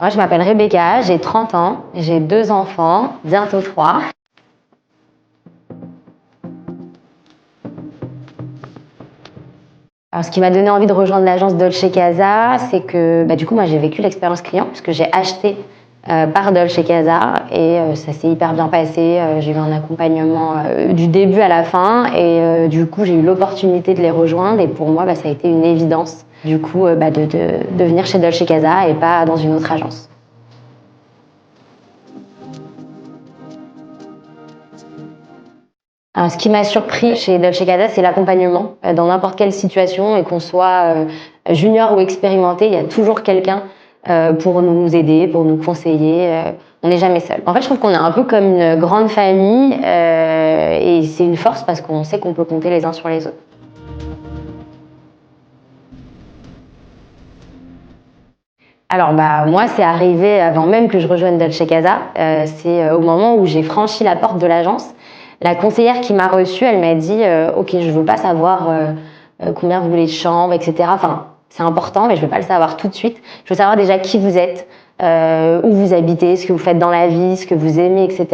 Moi, je m'appelle Rebecca, j'ai 30 ans, j'ai 2 enfants, bientôt 3. Alors, ce qui m'a donné envie de rejoindre l'agence Dolce Casa, c'est que du coup, moi, j'ai vécu l'expérience client puisque j'ai acheté par Dolce Casa et ça s'est hyper bien passé. J'ai eu un accompagnement du début à la fin et du coup, j'ai eu l'opportunité de les rejoindre et pour moi, ça a été une évidence du coup de venir chez Dolce Casa et pas dans une autre agence. Alors, ce qui m'a surpris chez Dolce Casa, c'est l'accompagnement. Dans n'importe quelle situation, et qu'on soit junior ou expérimenté, il y a toujours quelqu'un pour nous aider, pour nous conseiller. On n'est jamais seul. En fait, je trouve qu'on est un peu comme une grande famille et c'est une force parce qu'on sait qu'on peut compter les uns sur les autres. Alors moi, c'est arrivé avant même que je rejoigne Dolce Casa. C'est au moment où j'ai franchi la porte de l'agence. La conseillère qui m'a reçue, elle m'a dit ok, je veux pas savoir combien vous voulez de chambres, etc. Enfin, c'est important, mais je veux pas le savoir tout de suite. Je veux savoir déjà qui vous êtes, où vous habitez, ce que vous faites dans la vie, ce que vous aimez, etc.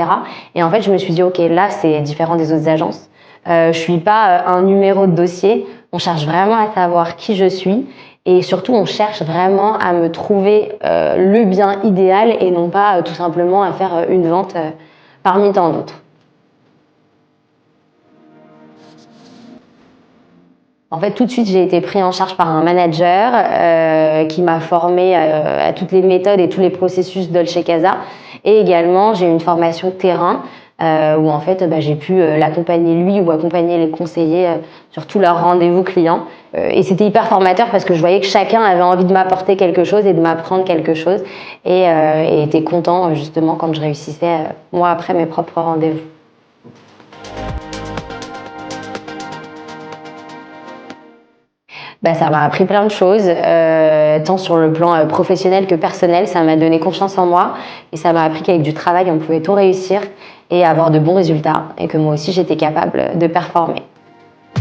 Et en fait, je me suis dit ok, là, c'est différent des autres agences. Je suis pas un numéro de dossier. On cherche vraiment à savoir qui je suis. Et surtout, on cherche vraiment à me trouver le bien idéal et non pas tout simplement à faire une vente parmi tant d'autres. En fait, tout de suite, j'ai été pris en charge par un manager qui m'a formée à toutes les méthodes et tous les processus Dolce Casa. Et également, j'ai eu une formation terrain où en fait, j'ai pu l'accompagner lui ou accompagner les conseillers sur tous leurs rendez-vous clients. Et c'était hyper formateur parce que je voyais que chacun avait envie de m'apporter quelque chose et de m'apprendre quelque chose et était content justement quand je réussissais moi après mes propres rendez-vous. Ça m'a appris plein de choses, tant sur le plan professionnel que personnel. Ça m'a donné confiance en moi et ça m'a appris qu'avec du travail, on pouvait tout réussir et avoir de bons résultats et que moi aussi, j'étais capable de performer.